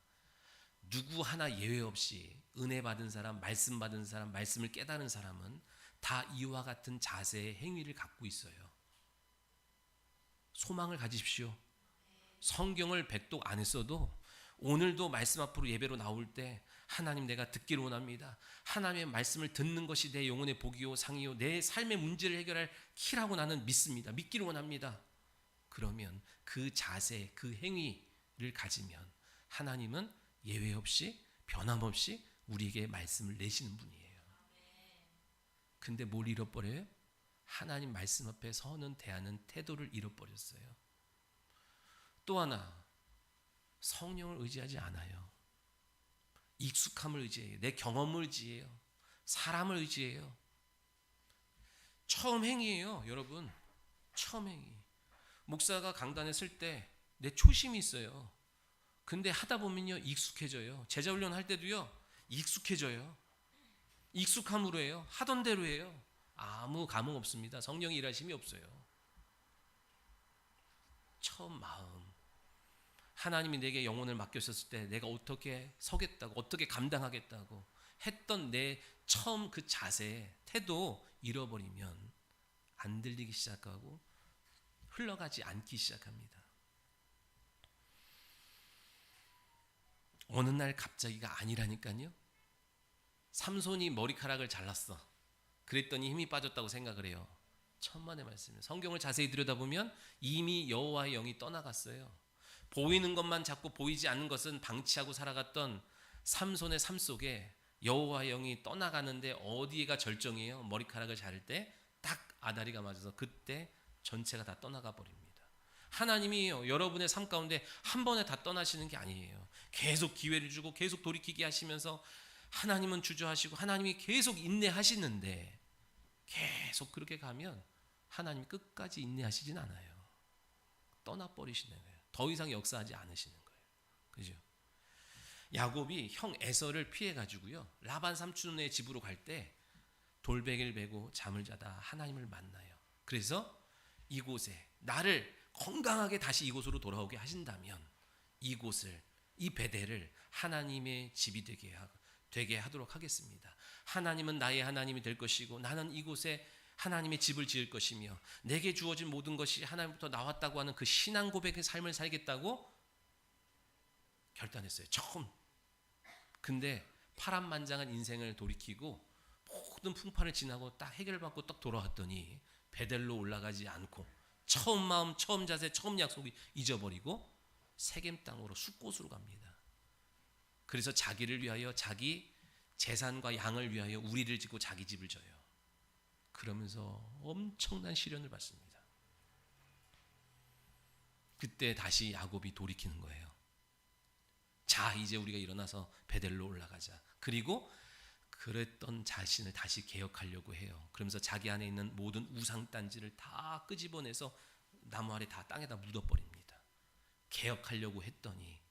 누구 하나 예외 없이 은혜 받은 사람, 말씀 받은 사람, 말씀을 깨달은 사람은 다 이와 같은 자세의 행위를 갖고 있어요. 소망을 가지십시오. 성경을 백독 안 했어도 오늘도 말씀 앞으로 예배로 나올 때 하나님 내가 듣기를 원합니다. 하나님의 말씀을 듣는 것이 내 영혼의 복이요 상이요 내 삶의 문제를 해결할 키라고 나는 믿습니다. 믿기를 원합니다. 그러면 그 자세, 그 행위를 가지면 하나님은 예외 없이 변함없이 우리에게 말씀을 내시는 분이에요. 근데 뭘 잃어버려요? 하나님 말씀 앞에 서는 대하는 태도를 잃어버렸어요. 또 하나, 성령을 의지하지 않아요. 익숙함을 의지해요. 내 경험을 의지해요. 사람을 의지해요. 처음 행위예요, 여러분. 처음 행위. 목사가 강단에 설 때 내 초심이 있어요. 근데 하다 보면요 익숙해져요. 제자 훈련 할 때도요 익숙해져요. 익숙함으로 해요. 하던 대로 해요. 아무 감흥 없습니다. 성령의 일하심이 없어요. 처음 마음, 하나님이 내게 영혼을 맡겼을 때 내가 어떻게 서겠다고, 어떻게 감당하겠다고 했던 내 처음 그 자세, 태도 잃어버리면 안 들리기 시작하고 흘러가지 않기 시작합니다. 어느 날 갑자기가 아니라니까요. 삼손이 머리카락을 잘랐어. 그랬더니 힘이 빠졌다고 생각을 해요. 천만의 말씀이에요. 성경을 자세히 들여다보면 이미 여호와의 영이 떠나갔어요. 보이는 것만 자꾸 보이지 않는 것은 방치하고 살아갔던 삼손의 삶 속에 여호와의 영이 떠나가는데 어디가 절정이에요? 머리카락을 자를 때 딱 아다리가 맞아서 그때 전체가 다 떠나가 버립니다. 하나님이 여러분의 삶 가운데 한 번에 다 떠나시는 게 아니에요. 계속 기회를 주고 계속 돌이키게 하시면서 하나님은 주저하시고 하나님이 계속 인내하시는데, 계속 그렇게 가면 하나님이 끝까지 인내하시진 않아요. 떠나버리시는 거예요. 더 이상 역사하지 않으시는 거예요. 그죠? 야곱이 형 에서를 피해가지고요 라반 삼촌의 집으로 갈 때 돌베개를 메고 잠을 자다 하나님을 만나요. 그래서 이곳에 나를 건강하게 다시 이곳으로 돌아오게 하신다면 이곳을, 이 베델을 하나님의 집이 되게 하도록 하겠습니다. 하나님은 나의 하나님이 될 것이고 나는 이곳에 하나님의 집을 지을 것이며 내게 주어진 모든 것이 하나님부터 나왔다고 하는 그 신앙 고백의 삶을 살겠다고 결단했어요. 처음. 근데 파란만장한 인생을 돌이키고 모든 풍파를 지나고 딱 해결받고 딱 돌아왔더니 베델로 올라가지 않고 처음 마음, 처음 자세, 처음 약속이 잊어버리고 세겜 땅으로 숫곳으로 갑니다. 그래서 자기를 위하여, 자기 재산과 양을 위하여 우리를 짓고 자기 집을 져요. 그러면서 엄청난 시련을 받습니다. 그때 다시 야곱이 돌이키는 거예요. 자, 이제 우리가 일어나서 베델로 올라가자. 그리고 그랬던 자신을 다시 개혁하려고 해요. 그러면서 자기 안에 있는 모든 우상단지를 다 끄집어내서 나무 아래 다 땅에다 묻어버립니다. 개혁하려고 했더니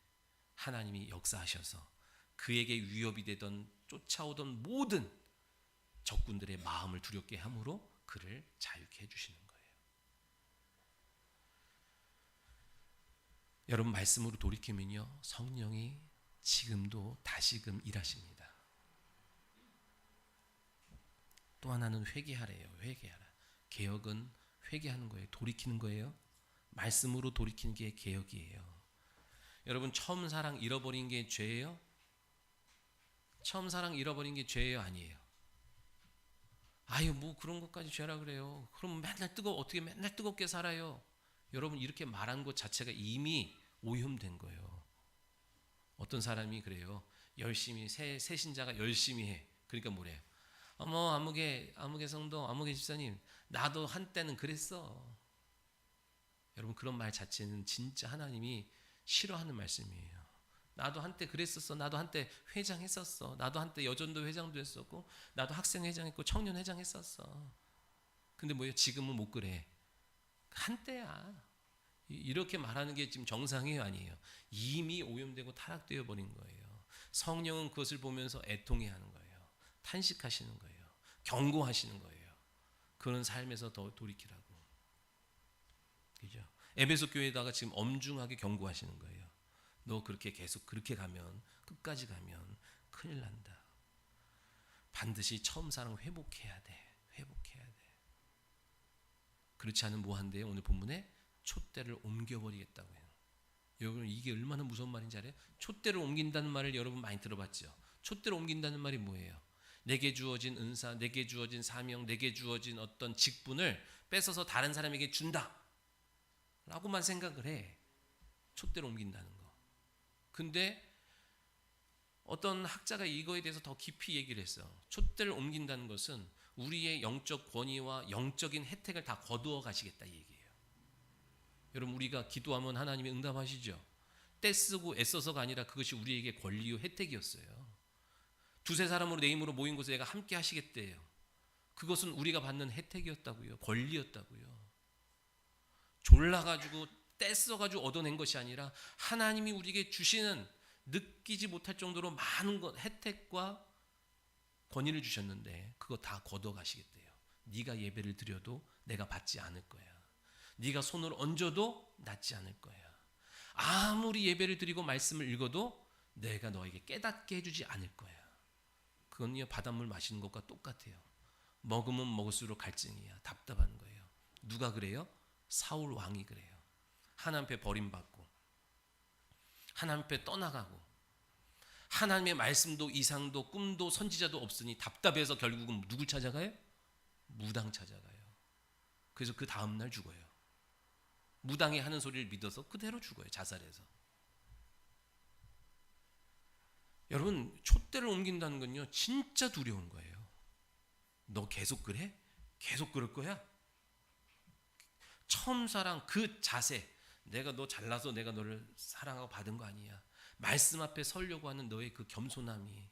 하나님이 역사하셔서 그에게 위협이 되던 쫓아오던 모든 적군들의 마음을 두렵게 함으로 그를 자유케 해주시는 거예요. 여러분, 말씀으로 돌이키면요 성령이 지금도 다시금 일하십니다. 또 하나는 회개하래요. 회개하라. 개혁은 회개하는 거예요. 돌이키는 거예요. 말씀으로 돌이키는 게 개혁이에요. 여러분, 처음 사랑 잃어버린 게 죄예요? 처음 사랑 잃어버린 게 죄예요? 아니에요? 아유 뭐 그런 것까지 죄라 그래요. 그럼 어떻게 맨날 뜨겁게 살아요? 여러분 이렇게 말한 것 자체가 이미 오염된 거예요. 어떤 사람이 그래요. 열심히 새 신자가 열심히 해. 그러니까 뭐래요? 어머 아무개 성도 아무개 집사님 나도 한때는 그랬어. 여러분 그런 말 자체는 진짜 하나님이 싫어하는 말씀이에요. 나도 한때 그랬었어. 나도 한때 회장했었어. 나도 한때 여전도 회장도 했었고 나도 학생 회장했고 청년 회장했었어. 근데 뭐예요? 지금은 못 그래. 한때야. 이렇게 말하는 게 지금 정상이에요, 아니에요? 이미 오염되고 타락되어 버린 거예요. 성령은 그것을 보면서 애통해하는 거예요. 탄식하시는 거예요. 경고하시는 거예요. 그런 삶에서 더 돌이키라고. 그죠? 에베소 교회에다가 지금 엄중하게 경고하시는 거예요. 너 그렇게 계속 그렇게 가면 끝까지 가면 큰일 난다. 반드시 처음 사랑 회복해야 돼. 회복해야 돼. 그렇지 않으면 뭐 한대요? 오늘 본문에 촛대를 옮겨버리겠다고 해요. 여러분 이게 얼마나 무서운 말인지 알아요? 촛대를 옮긴다는 말을 여러분 많이 들어봤죠? 촛대를 옮긴다는 말이 뭐예요? 내게 주어진 은사, 내게 주어진 사명, 내게 주어진 어떤 직분을 뺏어서 다른 사람에게 준다 라고만 생각을 해. 촛대를 옮긴다는 거. 근데 어떤 학자가 이거에 대해서 더 깊이 얘기를 했어요. 촛대를 옮긴다는 것은 우리의 영적 권위와 영적인 혜택을 다 거두어 가시겠다 이 얘기예요. 여러분 우리가 기도하면 하나님이 응답하시죠. 떼쓰고 애써서가 아니라 그것이 우리에게 권리요 혜택이었어요. 두세 사람으로 내 힘으로 모인 곳에 내가 함께 하시겠대요. 그것은 우리가 받는 혜택이었다고요. 권리였다고요. 졸라가지고 떼써가지고 얻어낸 것이 아니라 하나님이 우리에게 주시는 느끼지 못할 정도로 많은 것 혜택과 권위를 주셨는데 그거 다 걷어가시겠대요. 네가 예배를 드려도 내가 받지 않을 거야. 네가 손을 얹어도 낫지 않을 거야. 아무리 예배를 드리고 말씀을 읽어도 내가 너에게 깨닫게 해주지 않을 거야. 그건요 바닷물 마시는 것과 똑같아요. 먹으면 먹을수록 갈증이야. 답답한 거예요. 누가 그래요? 사울 왕이 그래요. 하나님 앞에 버림받고 하나님 앞에 떠나가고 하나님의 말씀도 이상도 꿈도 선지자도 없으니 답답해서 결국은 누굴 찾아가요? 무당 찾아가요. 그래서 그 다음날 죽어요. 무당이 하는 소리를 믿어서 그대로 죽어요. 자살해서. 여러분 촛대를 옮긴다는 건요 진짜 두려운 거예요. 너 계속 그래? 계속 그럴 거야? 처음 사랑 그 자세, 내가 너 잘나서 내가 너를 사랑하고 받은 거 아니야. 말씀 앞에 서려고 하는 너의 그 겸손함이,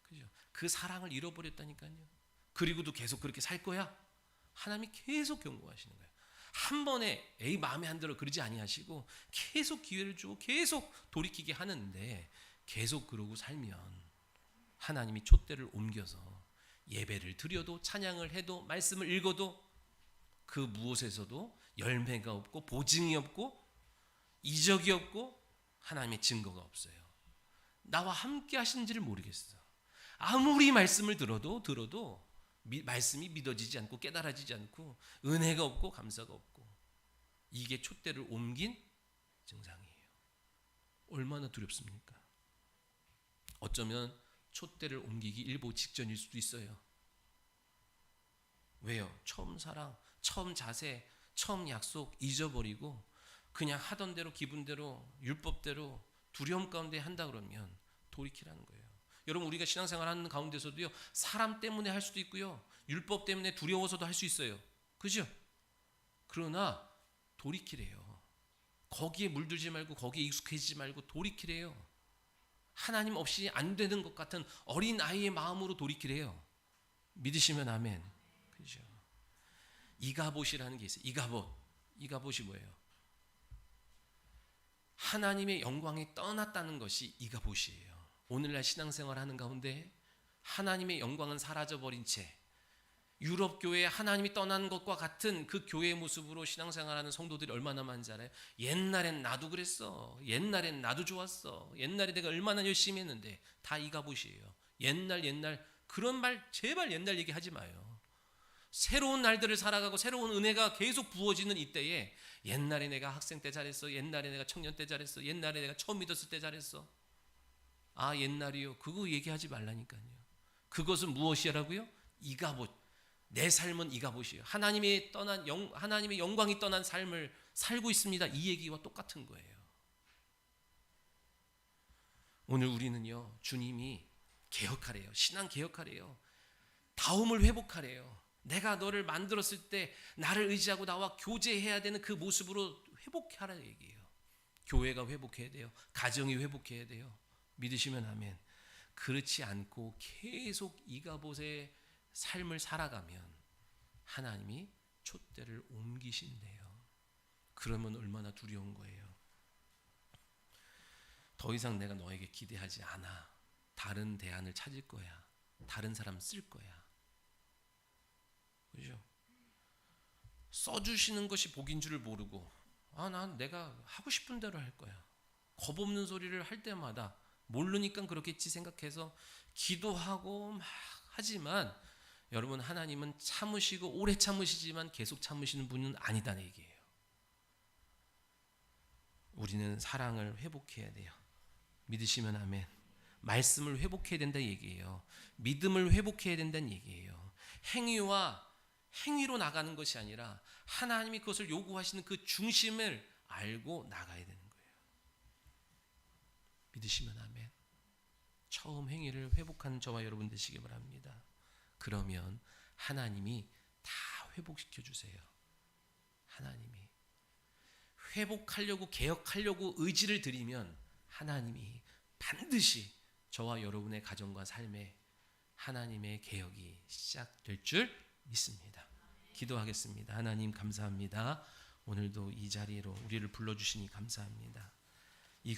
그죠? 그 사랑을 잃어버렸다니까요. 그리고도 계속 그렇게 살 거야? 하나님이 계속 경고하시는 거예요. 한 번에 에이 마음에 안 들어 그러지 아니하시고 계속 기회를 주고 계속 돌이키게 하는데 계속 그러고 살면 하나님이 촛대를 옮겨서 예배를 드려도 찬양을 해도 말씀을 읽어도 그 무엇에서도 열매가 없고 보증이 없고 이적이 없고 하나님의 증거가 없어요. 나와 함께 하시는지를 모르겠어. 아무리 말씀을 들어도 말씀이 믿어지지 않고 깨달아지지 않고 은혜가 없고 감사가 없고 이게 촛대를 옮긴 증상이에요. 얼마나 두렵습니까? 어쩌면 촛대를 옮기기 일보 직전일 수도 있어요. 왜요? 처음 사랑, 처음 자세, 처음 약속 잊어버리고 그냥 하던 대로 기분대로 율법대로 두려움 가운데 한다 그러면 돌이키라는 거예요. 여러분 우리가 신앙생활 하는 가운데서도요 사람 때문에 할 수도 있고요 율법 때문에 두려워서도 할 수 있어요. 그죠? 그러나 돌이키래요. 거기에 물들지 말고 거기에 익숙해지지 말고 돌이키래요. 하나님 없이 안 되는 것 같은 어린 아이의 마음으로 돌이키래요. 믿으시면 아멘. 그죠? 이가봇이라는 게 있어요. 이가봇이 뭐예요? 하나님의 영광이 떠났다는 것이 이가봇이에요. 오늘날 신앙생활 하는 가운데 하나님의 영광은 사라져버린 채 유럽 교회에 하나님이 떠난 것과 같은 그 교회의 모습으로 신앙생활하는 성도들이 얼마나 많은지 알아요? 옛날엔 나도 그랬어. 옛날엔 나도 좋았어. 옛날에 내가 얼마나 열심히 했는데 다 이가봇이에요. 옛날 그런 말 제발 옛날 얘기하지 마요. 새로운 날들을 살아가고 새로운 은혜가 계속 부어지는 이때에 옛날에 내가 학생 때 잘했어. 옛날에 내가 청년 때 잘했어. 옛날에 내가 처음 믿었을 때 잘했어. 아 옛날이요. 그거 얘기하지 말라니까요. 그것은 무엇이라고요? 이가봇. 내 삶은 이가봇이에요. 하나님의 영광이 떠난 삶을 살고 있습니다. 이 얘기와 똑같은 거예요. 오늘 우리는요, 주님이 개혁하래요. 신앙 개혁하래요. 다움을 회복하래요. 내가 너를 만들었을 때 나를 의지하고 나와 교제해야 되는 그 모습으로 회복하라 얘기해요. 교회가 회복해야 돼요. 가정이 회복해야 돼요. 믿으시면 아멘. 그렇지 않고 계속 이가봇의 삶을 살아가면 하나님이 촛대를 옮기신대요. 그러면 얼마나 두려운 거예요. 더 이상 내가 너에게 기대하지 않아. 다른 대안을 찾을 거야. 다른 사람 쓸 거야. 그죠? 써주시는 것이 복인 줄을 모르고, 난 내가 하고 싶은 대로 할 거야. 겁 없는 소리를 할 때마다 모르니까 그렇겠지 생각해서 기도하고 막 하지만, 여러분, 하나님은 참으시고 오래 참으시지만 계속 참으시는 분은 아니다는 얘기예요. 우리는 사랑을 회복해야 돼요. 믿으시면 아멘. 말씀을 회복해야 된다는 얘기예요. 믿음을 회복해야 된다는 얘기예요. 행위로 나가는 것이 아니라 하나님이 그것을 요구하시는 그 중심을 알고 나가야 되는 거예요. 믿으시면 아멘. 처음 행위를 회복하는 저와 여러분 되시기 바랍니다. 그러면 하나님이 다 회복시켜 주세요. 하나님이 회복하려고, 개혁하려고 의지를 드리면 하나님이 반드시 저와 여러분의 가정과 삶에 하나님의 개혁이 시작될 줄 믿습니다. 기도하겠습니다. 하나님 감사합니다. 오늘도 이 자리로 우리를 불러주시니 감사합니다.